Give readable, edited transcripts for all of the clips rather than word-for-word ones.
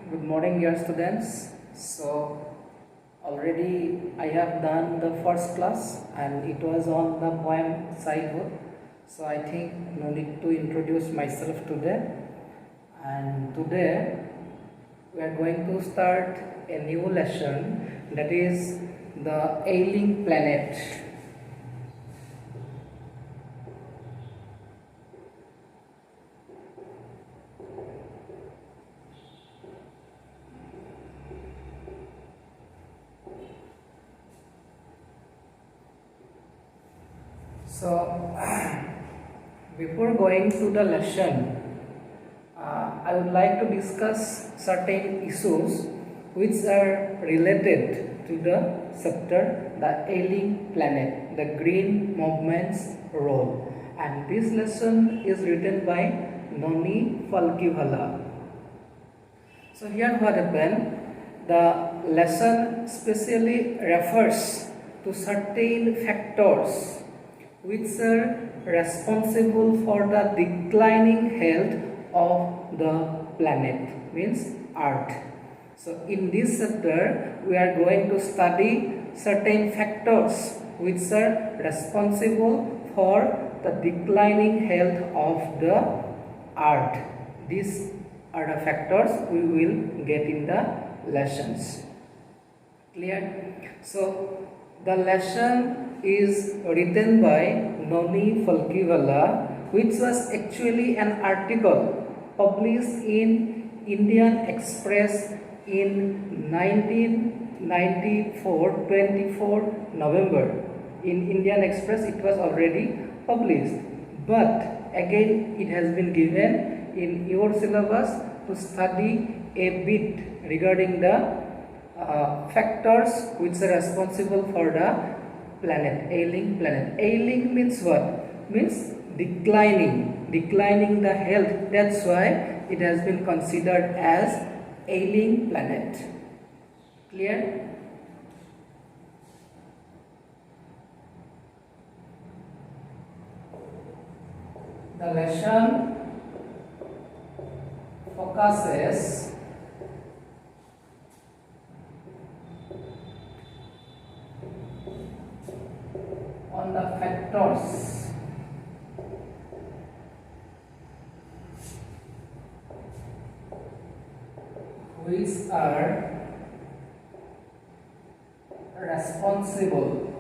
Good morning, dear students. Already I have done the first class and it was on the poem childhood. So, I think no need to introduce myself today. And today we are going to start a new lesson, that is the Ailing planet. So, before going to the lesson, I would like to discuss certain issues which are related to the chapter, the Ailing planet, the green movement's role. And this lesson is written by Noni Falkivala. So here what happened, the lesson specially refers to certain factors which are responsible for the declining health of the planet, means Earth. So in this chapter we are going to study certain factors which are responsible for the declining health of the Earth. These are the factors we will get in the lessons. Clear? So the lesson is written by Noni Falkivala, which was actually an article published in Indian Express in 1994, 24 November. In Indian Express it was already published, but again it has been given in your syllabus to study a bit regarding the factors which are responsible for the planet, Ailing planet. Ailing means what? Means declining the health. That's why it has been considered as Ailing planet. Clear? The lesson focuses on the factors which are responsible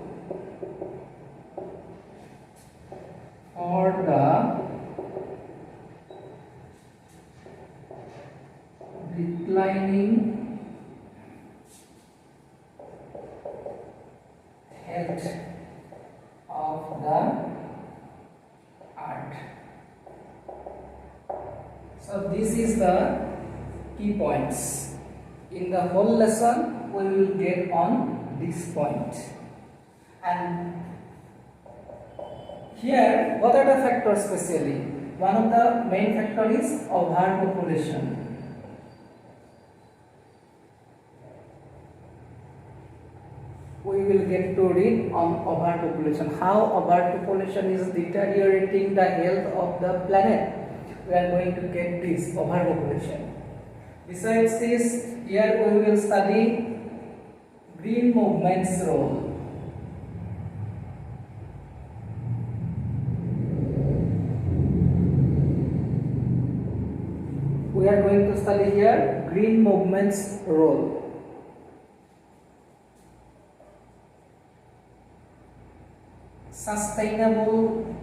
for the declining health of the Earth. So this is the key points. In the whole lesson we will get on this point. And here what are the factors specially? One of the main factor is overpopulation. We will get to read on overpopulation, how overpopulation is deteriorating the health of the planet. We are going to get this overpopulation. Besides this, here we will study green movement's role. We are going to study here green movement's role. Sustainable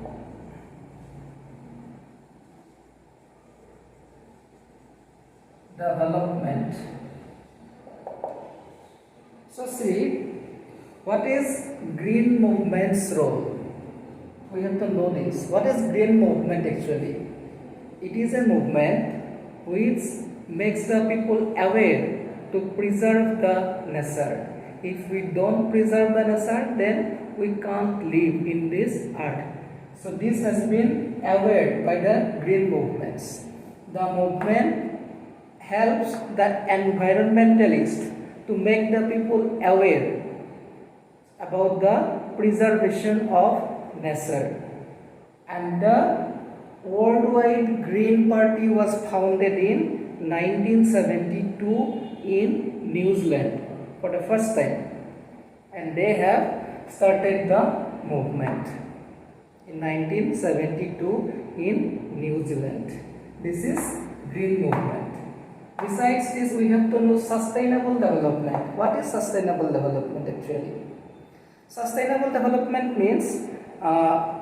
development. So see, what is green movement's role? We have to know this. What is green movement actually? It is a movement which makes the people aware to preserve the nature. If we don't preserve the nature, then we can't live in this earth. So this has been aware by the green movements. The movement helps the environmentalists to make the people aware about the preservation of nature. And the Worldwide Green Party was founded in 1972 in New Zealand for the first time, and they have started the movement in 1972 in New Zealand. This is green movement. Besides this, we have to know sustainable development. What is sustainable development actually? Sustainable development means at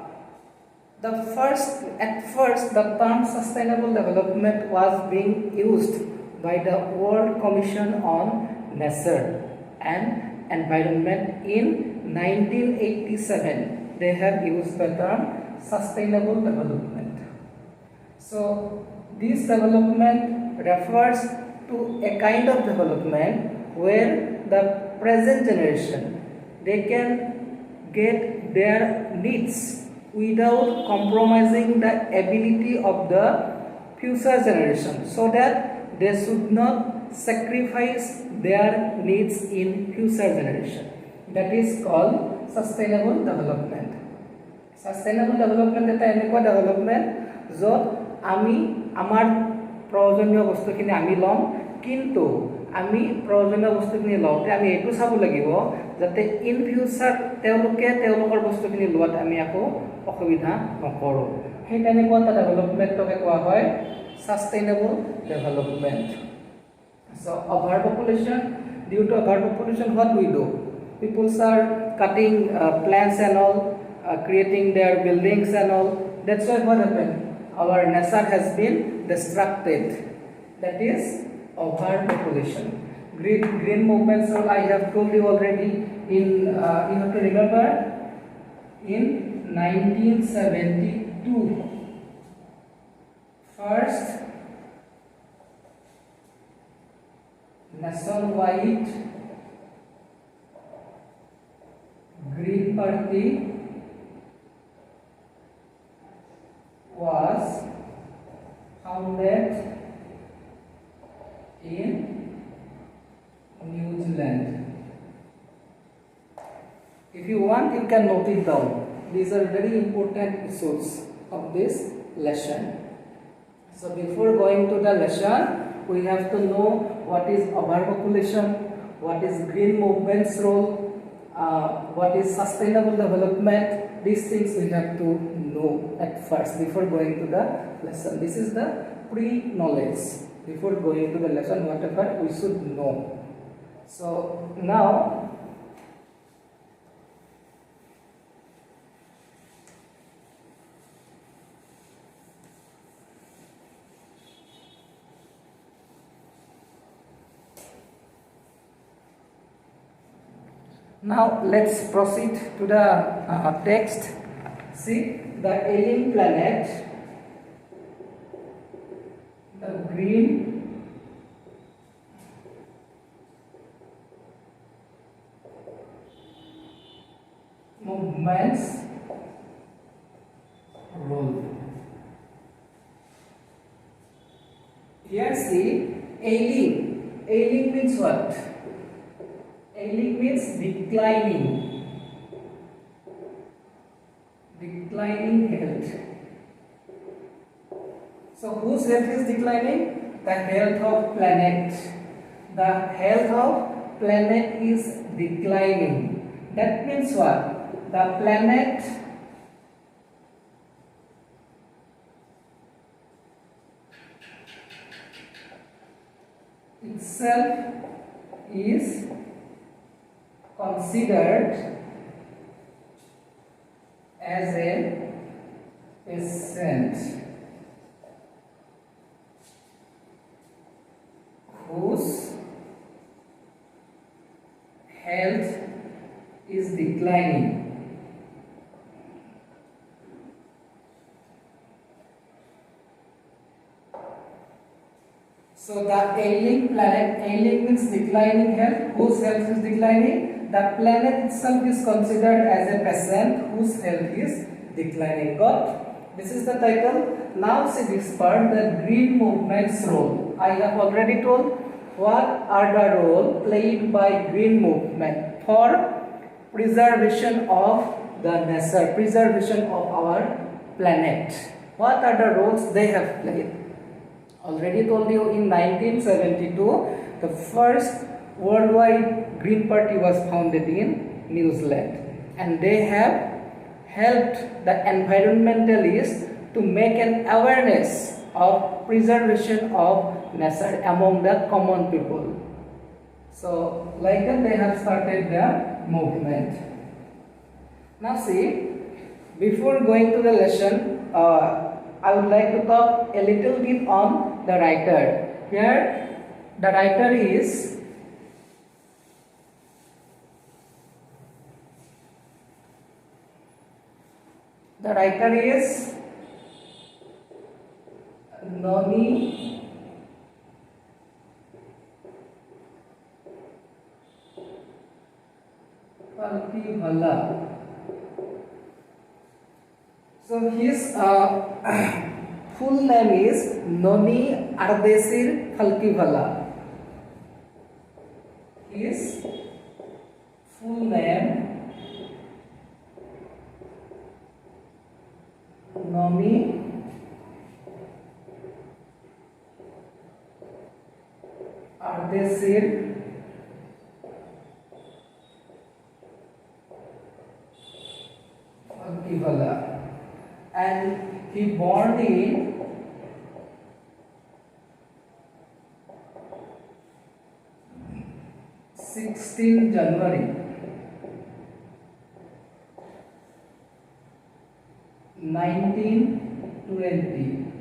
first the term sustainable development was being used by the World Commission on Nature and Environment in 1987. They have used the term sustainable development. So this development refers to a kind of development where the present generation, they can get their needs without compromising the ability of the future generation, so that they should not sacrifice their needs in future generation. That is called sustainable development. Sustainable development is a development jot ami amar प्रयोजनीय बस्तुखिनि आमी lump किन्तु आमी प्रयोजनीय बस्तुखिनि लওঁতে आमी एटु साबो লাগিব যাতে in future তেওলোকে তেওলোকৰ বস্তুখিনি লোৱাত আমি আকো অসুবিধা নকৰো সেই তেনেকুৱা এটা ডেভেলপমেন্টকে কোৱা হয় sustainable development so overpopulation due to overpopulation what we do people are cutting plants and all creating their buildings and all that's why what happened our nature has been destructed. That is overpopulation. Green movements role I have told you already. In you have to remember in 1972 first nationwide Green Party was founded in New Zealand. If you want, you can note it down. These are very important issues of this lesson. So before going to the lesson, we have to know what is overpopulation, what is green movement's role, what is sustainable development. These things we have to know at first before going to the lesson. This is the pre-knowledge. Before going to the lesson, whatever we should know. So now let's proceed to the text. See, the Ailing planet, the green movements role. Here see, Ailing. Ailing means what? Ailing means declining health. So whose health is declining? The health of planet. The health of planet is declining. That means what? The planet itself is considered as a patient whose health is declining. So the ailing planet, ailing means declining health, whose health is declining. The planet itself is considered as a patient whose health is declining. Got? This is the title. Now see this part, the green movement's role. I have already told what are the role played by green movement for preservation of the nature, preservation of our planet. What are the roles they have played? Already told you in 1972, the first worldwide Green Party was founded in New Zealand, and they have helped the environmentalists to make an awareness of preservation of nature among the common people. So, like that they have started the movement. Now see, before going to the lesson, I would like to talk a little bit on the writer. Here, the writer is Noni Falkibhala. So his full name is Noni Ardesir Falkibhala. His full name Noni Ardesir Falkibhala, and he born in 16 January 1920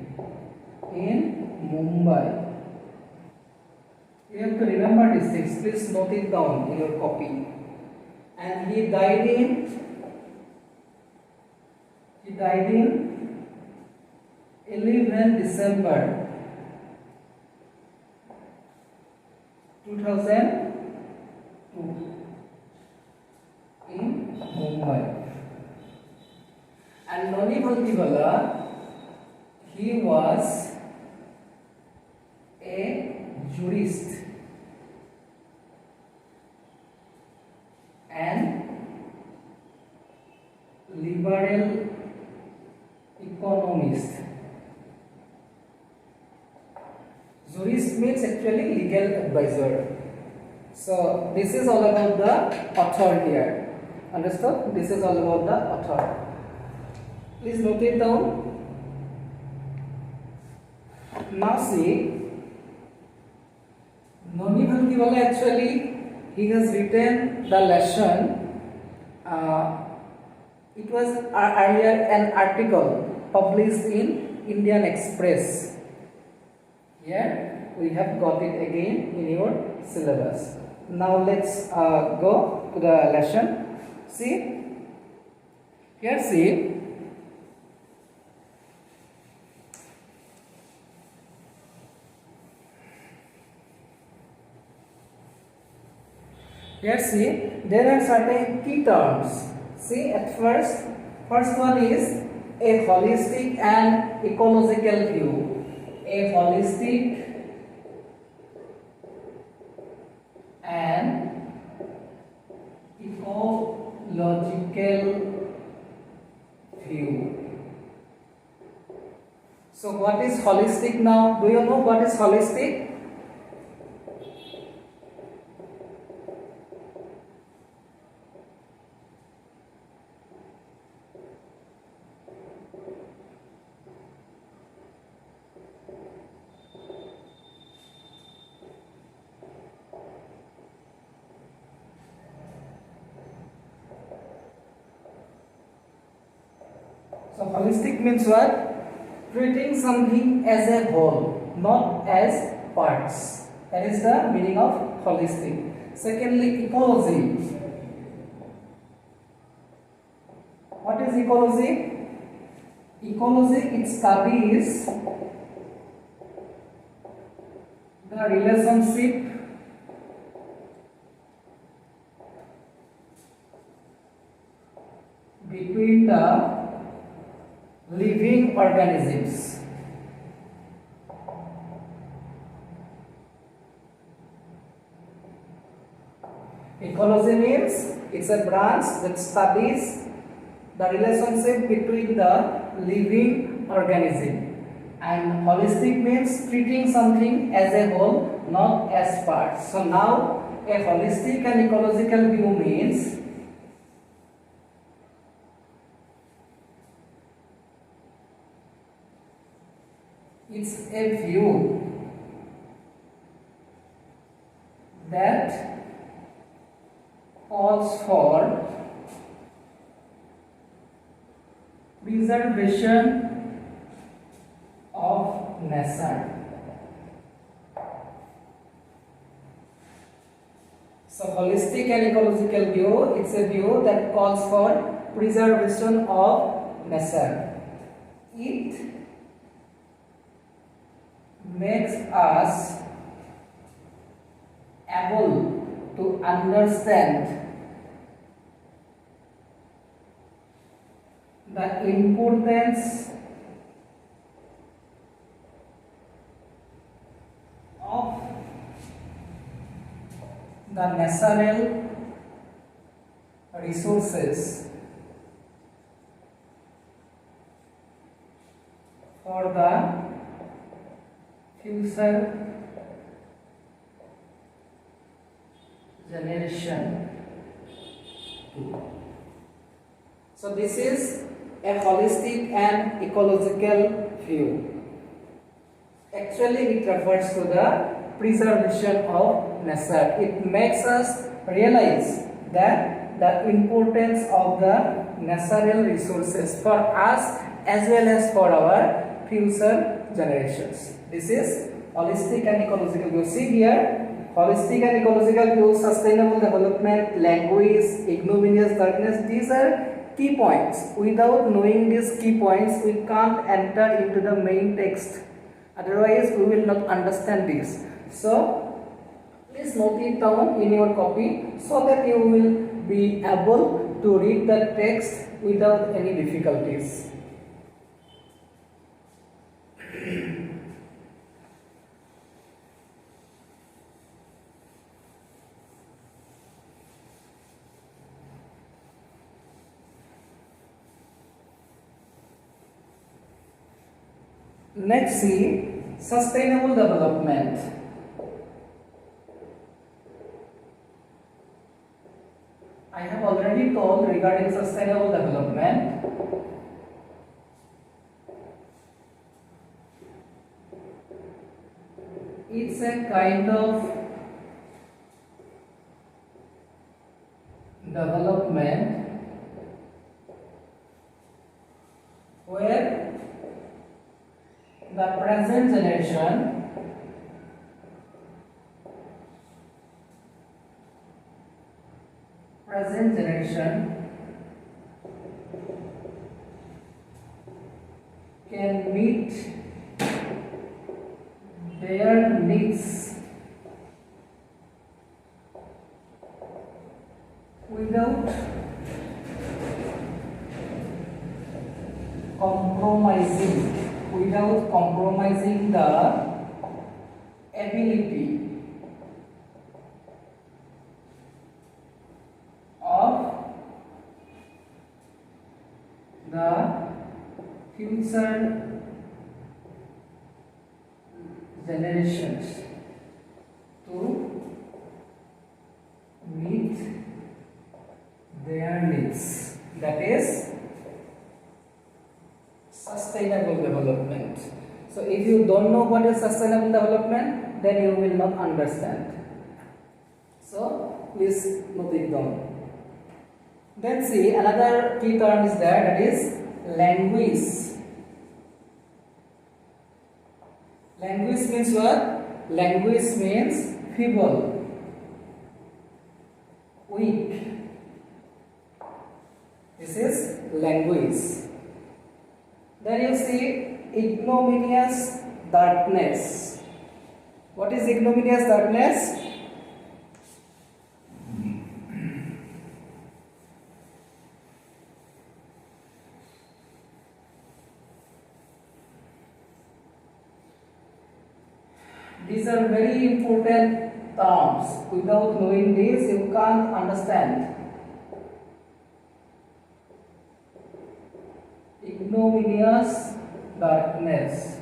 in Mumbai. You have to remember these things. Please note it down in your copy. And he died in 11 December 2002 in Mumbai. And Noni Falkibhala, he was a jurist and liberal economist. Jurist means actually legal advisor. So this is all about the author here. Understood? This is all about the author. Please note it down. Now see, Noni Falkibhala actually, he has written the lesson. It was earlier an article published in Indian Express. Here we have got it again in your syllabus. Now let's go to the lesson. See, here see, there are certain key terms. See, at first one is a holistic and ecological view. A holistic and ecological view. So what is holistic now? Do you know what is holistic? So holistic means what? Treating something as a whole, not as parts. That is the meaning of holistic. Secondly, ecology. What is ecology? Ecology, it studies the relationship between the living organisms. Ecology means it's a branch that studies the relationship between the living organism. and holistic means treating something as a whole, not as parts. So now a holistic and ecological view means it's a view that calls for preservation of nature. So holistic and ecological view, it's a view that calls for preservation of nature. It makes us able to understand the importance of the natural resources for the future generation. So this is a holistic and ecological view. Actually, it refers to the preservation of nature. It makes us realize that the importance of the natural resources for us as well as for our future generations. This is holistic and ecological view. See here, holistic and ecological view, sustainable development, language, ignominious darkness, these are key points. Without knowing these key points, we can't enter into the main text. Otherwise, we will not understand this. So, please note it down in your copy so that you will be able to read the text without any difficulties. Next, see sustainable development. I have already told regarding sustainable development. It's a kind of development where the present generation can meet their needs without compromising the ability of the future generations to meet their needs. That is sustainable development. So if you don't know what is sustainable development, then you will not understand. So please note it down. Then see, another key term is there, that is language. Language means what? Language means feeble, weak. This is language. Then you see ignominious darkness. What is ignominious darkness? These are very important terms. Without knowing this, you can't understand. Ignominious darkness.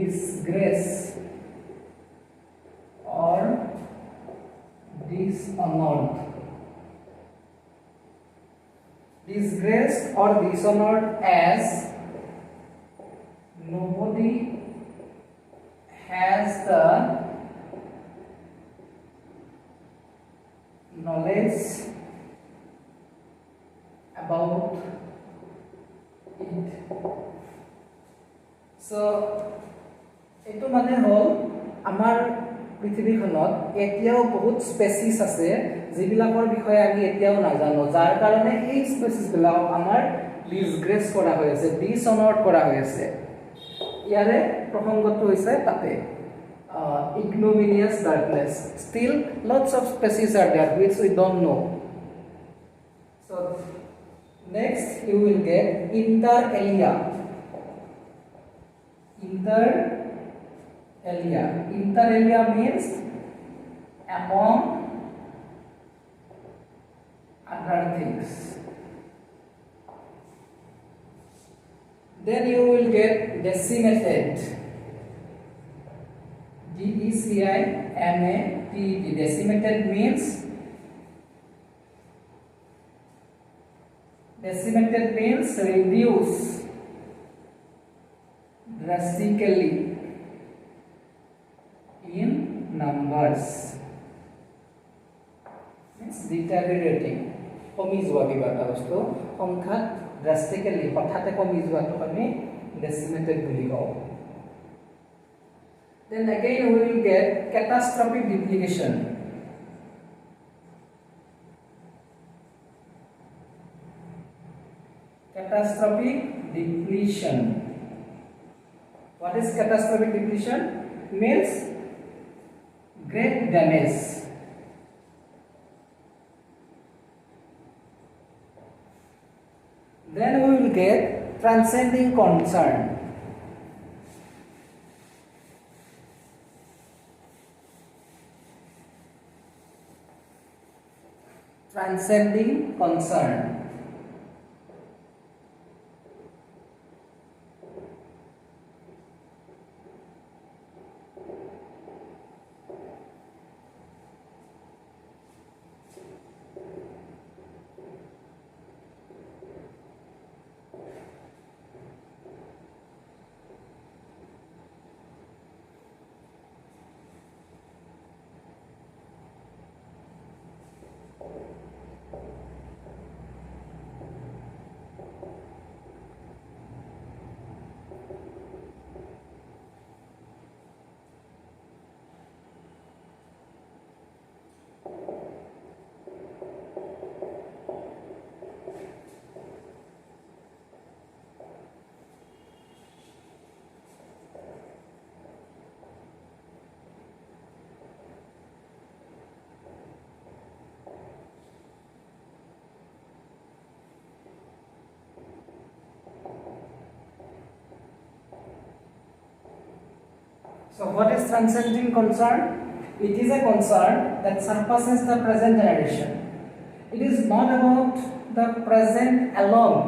disgrace or dishonored. Disgraced or dishonored as nobody has the knowledge about it. So etu mane hol amar পৃথিৱীখনত এতিয়াও বহুত species আছে যিবিলাকৰ বিষয়ে আমি এতিয়াও নাজানো, যাৰ কাৰণে এই স্পেচিছবিলাক আমাৰ ডিসগ্ৰেস কৰা হৈ আছে, ডিসঅনাৰ্ড কৰা হৈ আছে। ইয়াৰে প্ৰসংগটো হৈছে তাতে ignominious darkness. Still lots of species are there which we don't know. So next you will get inter alia. Inter alia means among other things. Then you will get decimated. D-E-C-I-M-A-T-E-D. Decimated means reduce drastically in numbers. Means deteriorating. কমি যোৱা কিবা এটা বস্তু সংখ্যা drastically হঠাতে কমি যোৱাটো আমি decimated বুলি কওঁ। Then again we will get catastrophic depletion. Catastrophic depletion. What is catastrophic depletion? Means great damage. Then we will get transcending concern. Transcending concern. So what is transcending concern? It is a concern that surpasses the present generation. It is not about the present alone,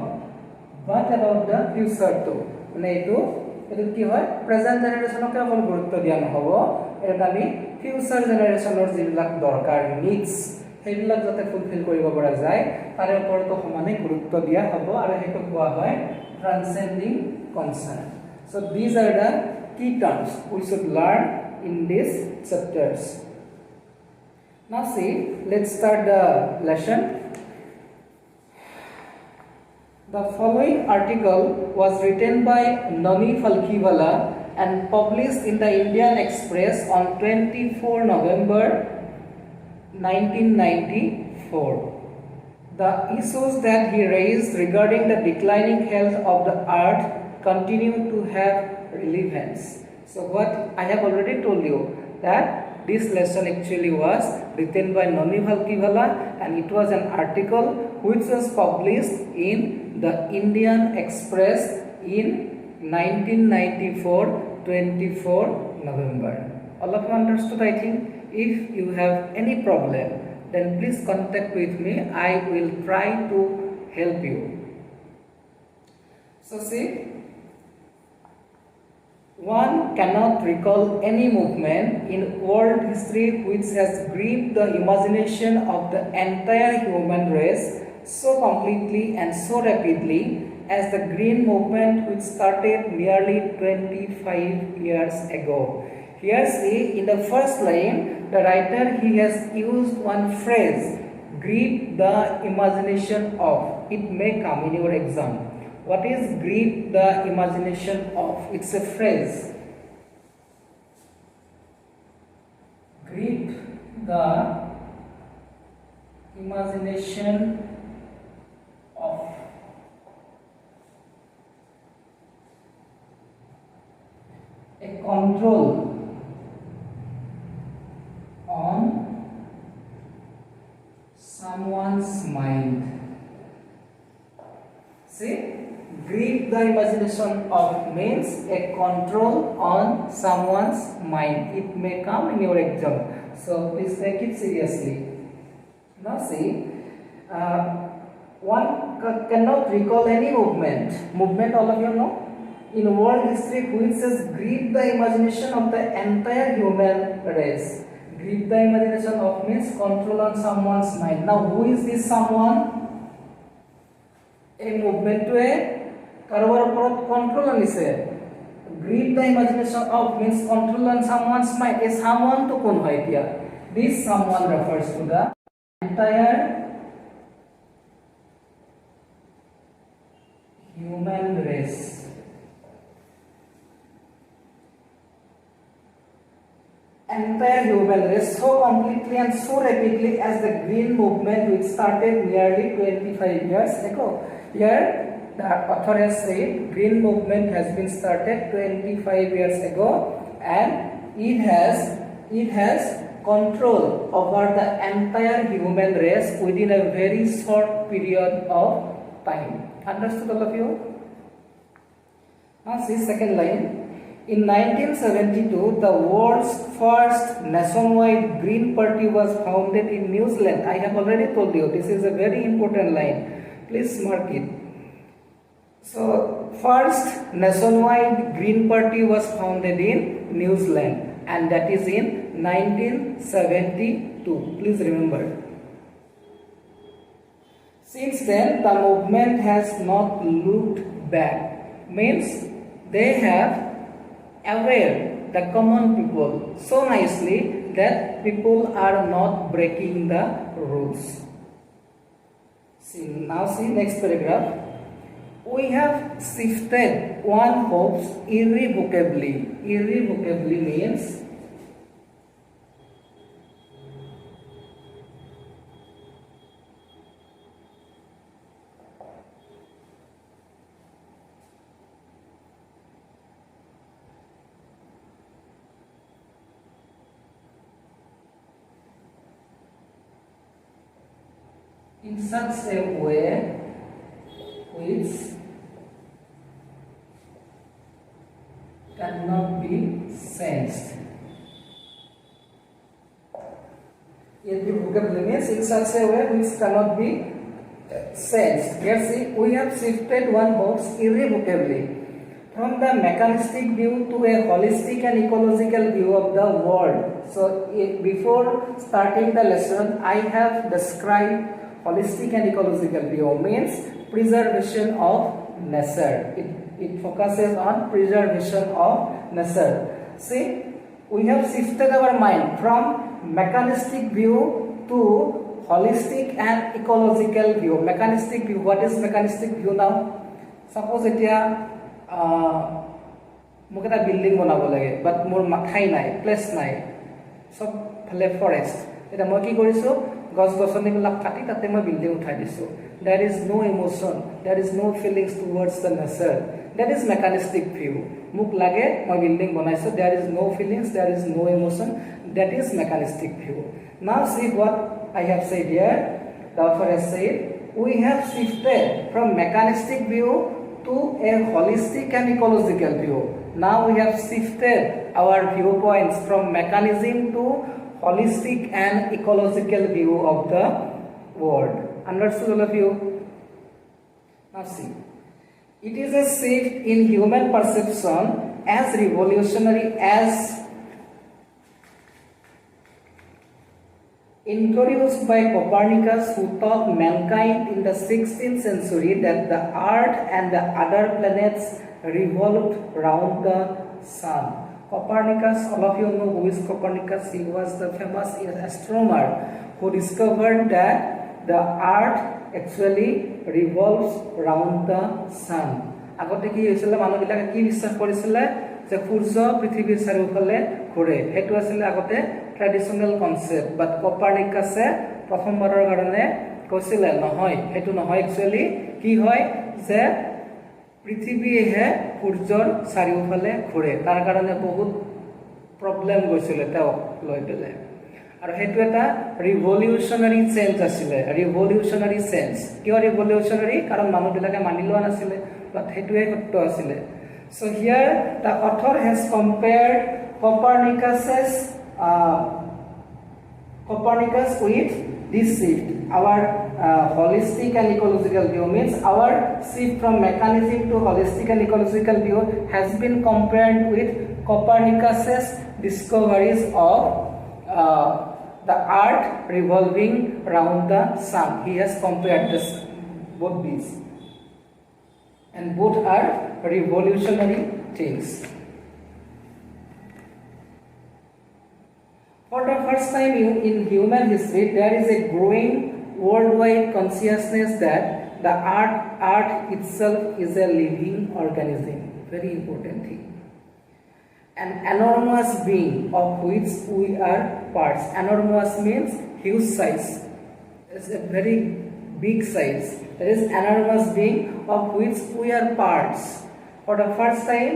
but about the future too. মানে এটো কি হয় present জেনাৰেশনকে অকল গুৰুত্ব দিয়া নহব, এটা আমি ফিউচাৰ জেনাৰেশনৰ যিবিলাক দৰকাৰ নিডস সেইবিলাক যাতে ফুলফিল কৰিব পৰা যায় তাৰে ওপৰতো সমানে গুৰুত্ব দিয়া হ'ব, আৰু সেইটো কোৱা হয় ট্ৰান্সেন্ডিং concern. So these are the key terms we should learn in these chapters. Now see, let's start the lesson. The following article was written by Nani Falkiwala and published in the Indian Express on 24 November 1994. The issues that he raised regarding the declining health of the earth continue to have relevance. So what I have already told you that this lesson actually was written by Nani Falkiwala and it was an article which was published in the Indian Express in 1994, 24 November. All of you understood, I think. If you have any problem, then please contact with me. I will try to help you. So see, One cannot recall any movement in world history which has gripped the imagination of the entire human race so completely and so rapidly as the green movement which started nearly 25 years ago. Here see, in the first line, the writer he has used one phrase, grip the imagination of. It may come in your exam. What is grip the imagination of? It's a phrase. Grip the imagination of. A control on someone's mind. See? Grip the imagination of means a control on someone's mind. It may come in your exam, so please take it seriously. Now see, one cannot recall any movement. Movement, all of you know, in world history which says grip the imagination of the entire human race. Grip the imagination of means control on someone's mind. Now who is this someone? A movement to a কারোর উপর control আনিছে grip the imagination of means control on someone's mind এ someone তো কোন হয় দিয়া this someone refers to the entire human race entire human race so completely and so rapidly as the green movement which started nearly 25 years ago. Here the author has said green movement has been started 25 years ago and it has control over the entire human race within a very short period of time. Understood all of you? Now see second line. In 1972, the world's first nationwide Green Party was founded in New Zealand. I have already told you, this is a very important line. Please mark it. So, first nationwide Green Party was founded in New Zealand and that is in 1972. Please remember. Since then, the movement has not looked back. Means they have aware the common people so nicely that people are not breaking the rules. Now see next paragraph. We have shifted one hopes irrevocably. Irrevocably means in such a way which cannot be sensed. Irrevocably means in such a way which cannot be sensed. Here see, we have shifted one box irrevocably from the mechanistic view to a holistic and ecological view of the world. So before starting the lesson, I have described holistic and ecological view means preservation of nature. It focuses on preservation of nature. See, we have shifted our mind from mechanistic view to holistic and ecological view. Mechanistic view, what is mechanistic view now? Suppose etia মোক এটা building বনাব লাগে but মোৰ ঠাই নাই place নাই সব ফালে ফৰেষ্ট এটা মই কি কৰিছো গছ গছনিবিলাক কাটি তাতে মই বিল্ডিং উঠাই দিছো there is no emotion there is no feelings towards the nature that is mechanistic view মোক লাগে মই বিল্ডিং বনাইছো there is no feelings there is no emotion that is mechanistic view now see what I have said here the author has said we have shifted from mechanistic view to a holistic and ecological view now we have shifted our viewpoints from mechanism to holistic and ecological view of the world. Understood all of you? Now see, it is a shift in human perception as revolutionary as introduced by Copernicus, who taught mankind in the 16th century that the Earth and the other planets revolved round the sun. Copernicus, all of you know who is Copernicus. He was the famous astronomer who discovered that the Earth actually revolves round the sun. আগতে কি হৈছিল, মানুহবিলাকে কি বিশ্বাস কৰিছিল যে সূৰ্য পৃথিৱীৰ চাৰিওফালে ঘূৰে। সেইটো আছিল আগতে ট্ৰেডিশনেল কনসেপ্ট, বাট কপাৰ্নিকাছে প্ৰথমবাৰৰ কাৰণে কৈছিল নহয়, সেইটো নহয়। একচুয়ালি কি হয় যে পৃথিৱীহে সূৰ্যৰ চাৰিওফালে ঘূৰে। তাৰ কাৰণে বহুত প্ৰব্লেম গৈছিল তেওঁক লৈ পেলাই, আৰু সেইটো এটা ৰিভলিউচনাৰী চেঞ্জ আছিলে। ৰিভলিউচনাৰী চেঞ্জ কিয় ৰিভলিউচনাৰী? কাৰণ মানুহবিলাকে মানি লোৱা নাছিলে, বাট সেইটোৱে সত্য আছিলে। So here the author has compared Copernicus with this shift. Our holistic and ecological view means our shift from mechanism to holistic and ecological view has been compared with Copernicus's discoveries of the Earth revolving round the sun. He has compared both these, and both are revolutionary things. For the first time in human history, there is a growing worldwide consciousness that the earth itself is a living organism. Very important thing. An enormous being of which we are parts. Enormous means huge size. It's a very big size. There is enormous being of which we are parts. For the first time,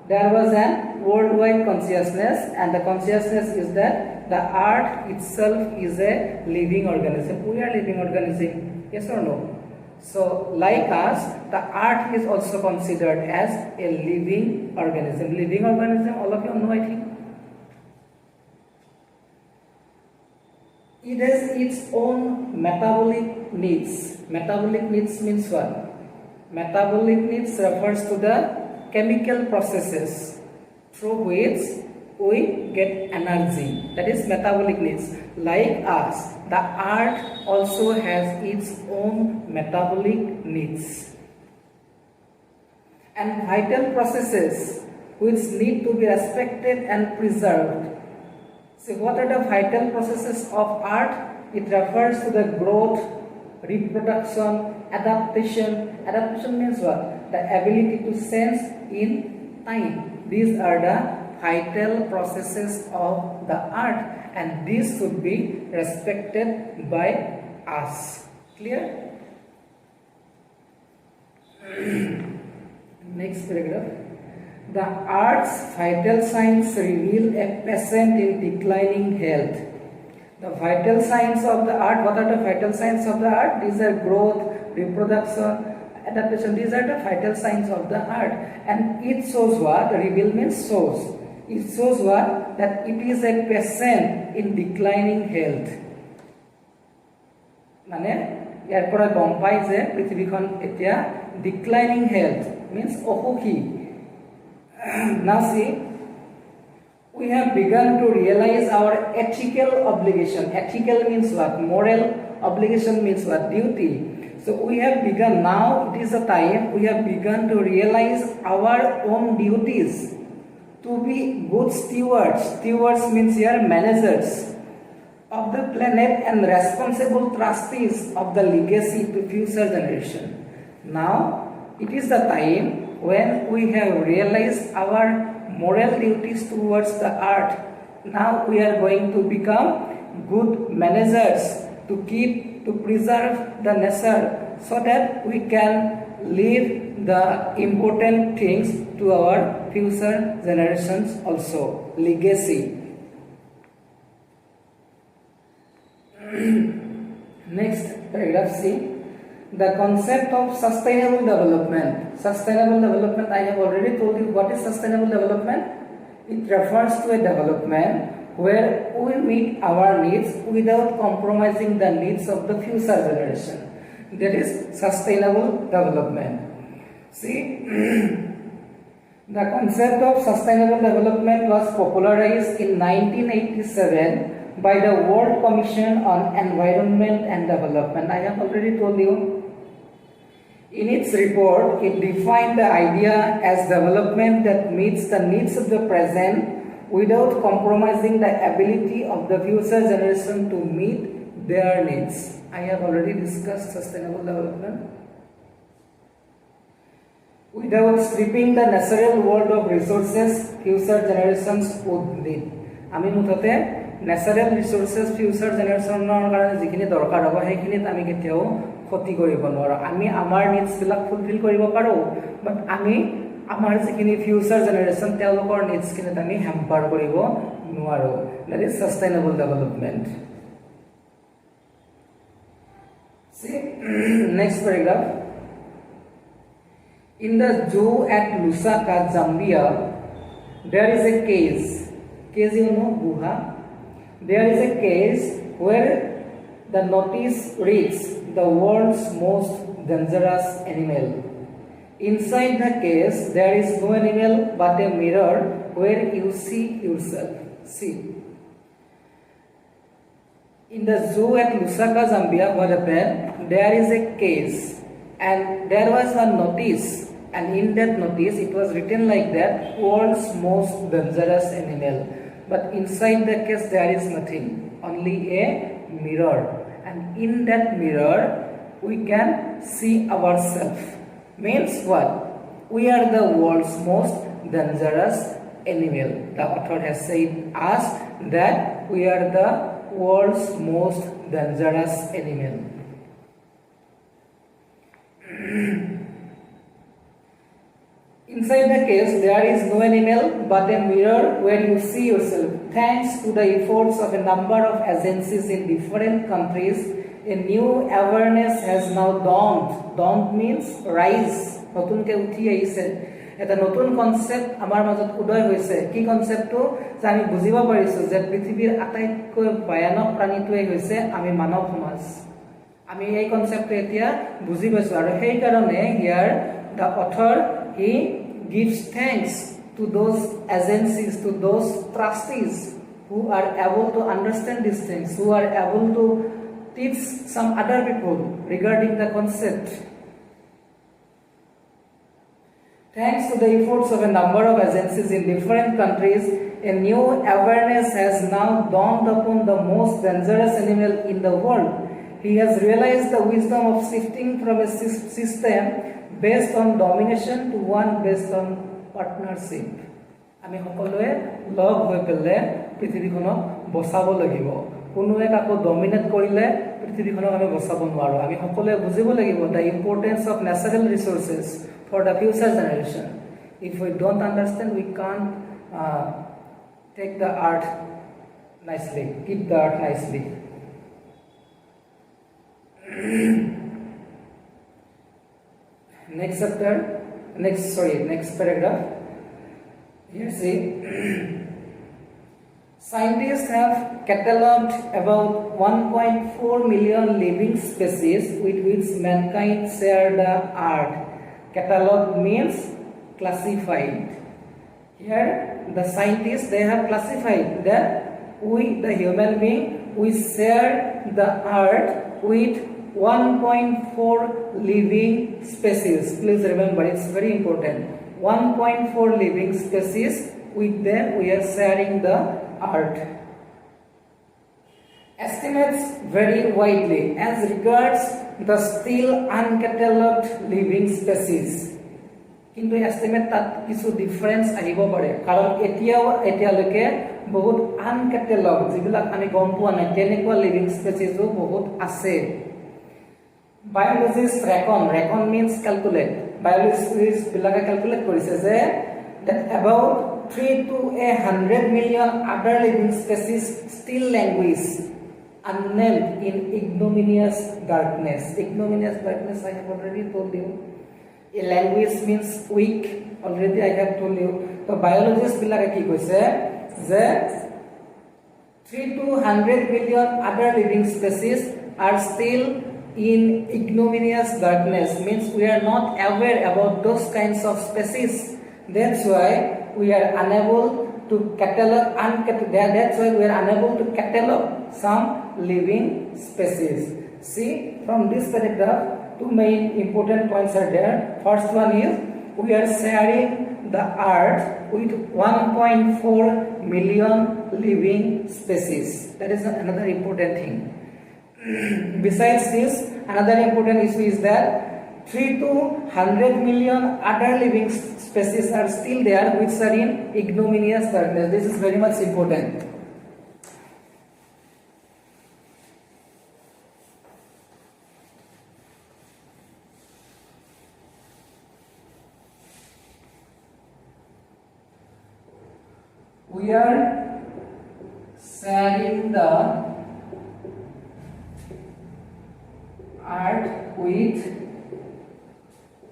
there was a worldwide consciousness, and the consciousness is that the earth itself is a living organism. We are living organism, yes or no? So like us, the earth is also considered as a living organism. Living organism, all of you know, I think. It has its own metabolic needs. Metabolic needs means what? Metabolic needs refers to the chemical processes through which we get energy. That is metabolic needs. Like us, the earth also has its own metabolic needs and vital processes which need to be respected and preserved. So what are the vital processes of earth? It refers to the growth, reproduction, adaptation. Adaptation means what? The ability to sense in time. These are the vital processes of the earth, and these should be respected by us. Clear? Next paragraph. The earth's vital signs reveal a patient in declining health. The vital signs of the earth. What are the vital signs of the earth? These are growth, reproduction, adaptation. These are the vital signs of the earth, and it shows what? Reveal means shows. It shows what? That it is a patient in declining health. মানে ইয়াৰ পৰা গম পাই যে পৃথিৱীখন এতিয়া declining health means অসুখী. Now see, we have begun to realize our ethical obligation. Ethical means what? Moral. Obligation means what? Duty. So we have begun, now it is a time, we have begun to realize our own duties to be good stewards. Stewards means here managers of the planet and responsible trustees of the legacy to future generation. Now it is the time when we have realized our moral duties towards the earth. Now we are going to become good managers to preserve the nature, so that we can leave the important things to our future generations also. Legacy. Next paragraph, see. The concept of sustainable development. Sustainable development, I have already told you what is sustainable development. It refers to a development where we meet our needs without compromising the needs of the future generation. That is sustainable development. See, The concept of sustainable development was popularized in 1987 by the World Commission on Environment and Development. I have already told you. In its report, it defined the idea as development that meets the needs of the present without compromising the ability of the future generation to meet their needs. I have already discussed sustainable development. Without stripping the natural world of resources future generations would need. আমি মুঠতে natural resources future জেনারেশনৰ কাৰণে যিখিনি দৰকাৰ হ'ব সেইখিনিত আমি কেতিয়াও ক্ষতি কৰিব নোৱাৰো। আমি আমাৰ নিডছবিলাক ফুলফিল কৰিব পাৰোঁ, বাট আমি আমাৰ যিখিনি ফিউচাৰ জেনাৰেশ্যন তেওঁলোকৰ নিডছখিনিত আমি হেম্পাৰ কৰিব নোৱাৰোঁ। That is sustainable development. See, next paragraph. In the zoo at Lusaka, Zambia, there is a case. Case, you know, guha. There is a case where the notice reads the world's most dangerous animal. Inside the case, there is no animal but a mirror where you see yourself. See. In the zoo at Lusaka, Zambia, what happened? There is a case. And there was one notice, and in that notice it was written like that, world's most dangerous animal. But inside the case there is nothing, only a mirror. And in that mirror we can see ourselves. Means what? We are the world's most dangerous animal. The author has said us that we are the world's most dangerous animal. Inside the case, there is no animal but a mirror where you see yourself. Thanks to the efforts of a number of agencies in different countries, a new awareness has now dawned. Dawned means rise. নতুনকে উঠি আহিছে এটা নতুন concept আমাৰ মাজত উদয় হৈছে। কি কনসেপ্টটো? যে আমি বুজিব পাৰিছো যে পৃথিৱীৰ আটাইতকৈ ভয়ানক প্ৰাণীটোৱেই হৈছে আমি মানৱ সমাজ। আমি এই কনসেপ্টটো এতিয়া বুজি পাইছো, আৰু সেই কাৰণে হিয়াৰ the author he gives thanks to those agencies, to those trustees who are able to understand these things, who are able to teach some other people regarding the concept. Thanks to the efforts of a number of agencies in different countries, a new awareness has now dawned upon the most dangerous animal in the world. He has realized the wisdom of shifting from a system based on domination to one based on partnership. আমি সকলোৱে log হৈ পেলাই পৃথিৱীখনক বচাব লাগিব। কোনোৱে কাকো dominate কৰিলে পৃথিৱীখনক আমি বচাব নোৱাৰো। আমি সকলোৱে বুজিব লাগিব the importance of natural resources for the future generation. If we don't understand, we can't take the earth nicely, keep the earth nicely. Next paragraph. Here see, scientists have catalogued about 1.4 million living species with which mankind share the earth. Catalog means classified. Here the scientists, they have classified that we, the human being, we share the earth with 1.4 living species. Please remember, it's very important. 1.4 living species, with them we are sharing the earth. Estimates vary widely as regards the still uncatalogued living species. কিন্তু estimate তাত কিছু difference আহিব পাৰে, কাৰণ এতিয়ালৈকে বহুত আনকেটেলগ যিবিলাক আমি গম পোৱা নাই তেনেকুৱা লিভিং স্পেচিছো বহুত আছে। Biologists reckon means calculate. Biologists বিলাকে calculate কৰিছে যে that about 3 to 100 million other living species still languish unnamed in ignominious darkness. Ignominious darkness I have already told you. A language means weak. Already I have told you. So biologists বিলাকে কি কৈছে যে 3 to 100 million other living species are still in ignominious darkness, means we are not aware about those kinds of species That's why we are unable to catalog that's why we are unable to catalog some living species. See, from this paragraph, two main important points are there. First one is we are sharing the earth with 1.4 million living species. That is another important thing. Besides this, another important issue is that 3 to 100 million other living species are still there which are in ignominious darkness. This is very much important. We are sharing the earth with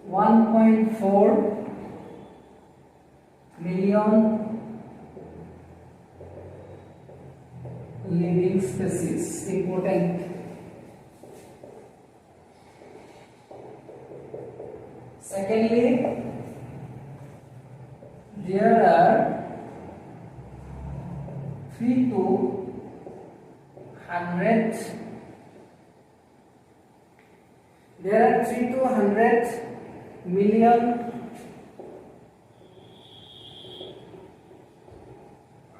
1.4 million living species. Important. Secondly, there are 3 to 100 million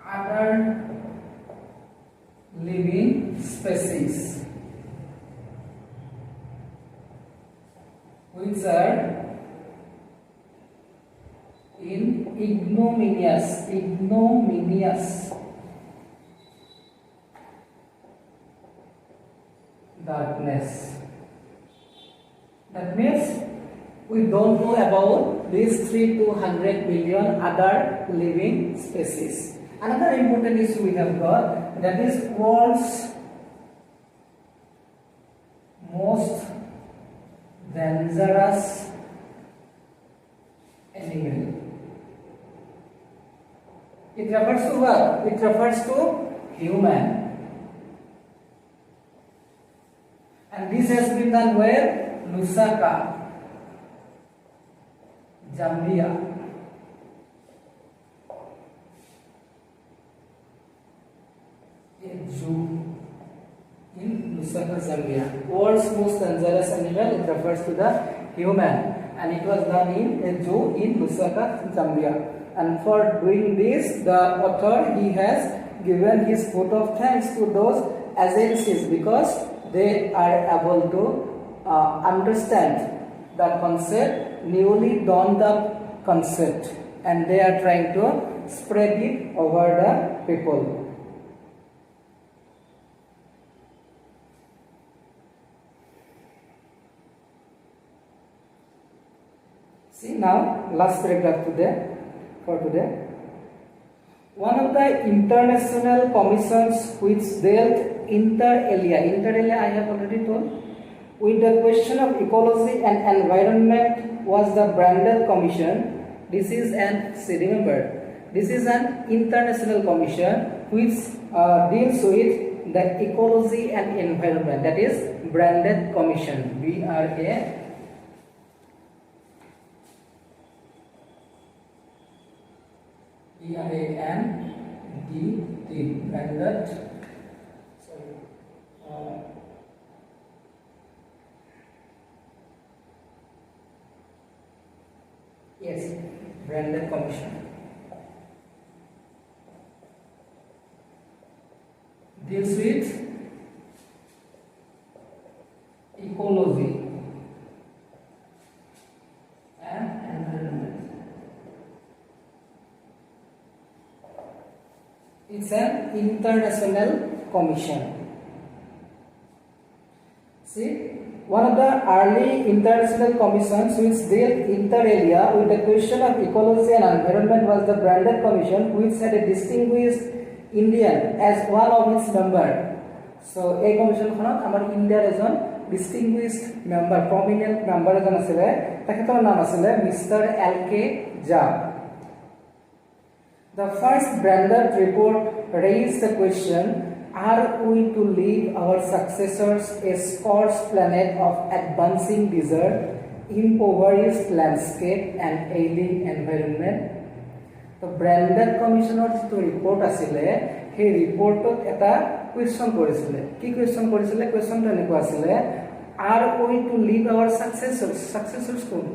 other living species which are in ignominious darkness. That means we don't know about these 3 to 100 million other living species. Another important issue we have got, that is world's most dangerous animal. It refers to what? It refers to human. And this has been done where? Lusaka, Zambia. A zoo in Lusaka, Zambia. World's most dangerous animal, it refers to the human. And it was done in a zoo in Lusaka, Zambia. And for doing this, the author, he has given his vote of thanks to those agencies because they are able to understand the concept, newly dawned up concept, and they are trying to spread it over the people. See now, last paragraph for today. One of the international commissions which dealt inter alia I have already told, with the question of ecology and environment was the Brandel Commission. This is remember, this is an international commission which deals with the ecology and environment. That is Brandel Commission. BRANDED. Branded. Yes, Branded Commission deals with ecology and environment. It's an international commission. See, one of the early international commissions which dealt inter alia with the question of ecology and environment was the Branded Commission, which had a distinguished Indian as one of its members. So, a commission khonot amar India ejon distinguished member, prominent member ejon asile, taketor naam asile Mr. L.K. Jha. The first Branded report raised the question, are we to leave our successors a scorched planet of advancing desert impoverished landscape and ailing environment. তো branded কমিশ্যনৰ যিটো report আছিলে সেই ৰিপৰ্টত এটা question কৰিছিলে কি question কৰিছিলে কুৱেশ্যনটো এনেকুৱা আছিলে are we to leave our successors কোন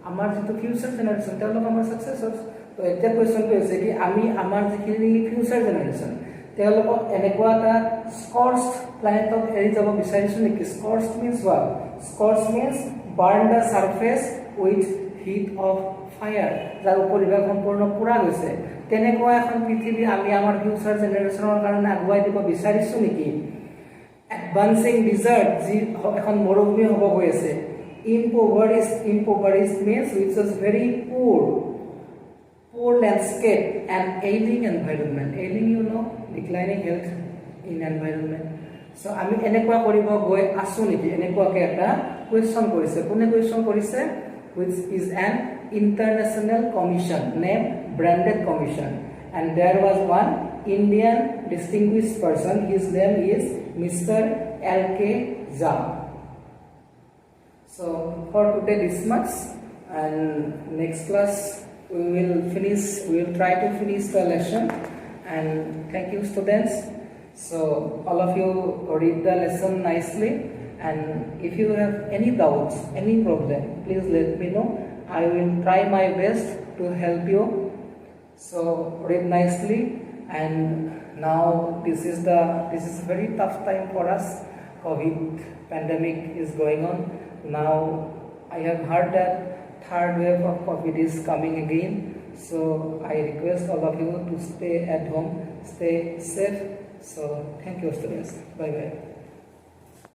আমাৰ যিটো ফিউচাৰ জেনাৰেশ্যন তেওঁলোক আমাৰ সাকসেসৰ্স তো এতিয়া কুৱেশ্যনটো হৈছে কি আমি আমাৰ যিখিনি ফিউচাৰ জেনাৰেশ্যন তেওঁলোকক এনেকুৱা এটা স্কৰ্চড প্লেনেটত এৰি যাব বিচাৰিছো নেকি scorched means what scorched means burn the surface with heat of fire যাৰ পৰিৱেশ সম্পূৰ্ণ পুৰা গৈছে তেনেকুৱা এখন পৃথিৱী আমি আমাৰ ফিউচাৰ জেনাৰেশ্যনৰ কাৰণে আগুৱাই দিব বিচাৰিছো নেকি এডভান্সিং ডিজাৰ্ট যি এখন মৰুভূমি হ'ব গৈ আছে impoverished means which is very poor landscape and ailing environment ailing you know declining health in environment so আমি এনেকুৱা কৰিব গৈ আছো নেকি এনেকুৱাকে এটা কুৱেশ্যন কৰিছে কোনে কুৱেশ্যন কৰিছে which is an international commission named branded commission and there was one Indian distinguished person his name is Mr. L.K. Jha. So for today this much and next class we will try to finish the lesson and thank you students so all of you read the lesson nicely and if you have any doubts any problem please let me know I will try my best to help you so read nicely and now this is a very tough time for us COVID pandemic is going on now I have heard that third wave of COVID is coming again so I request all of you to stay at home stay safe so thank you students bye bye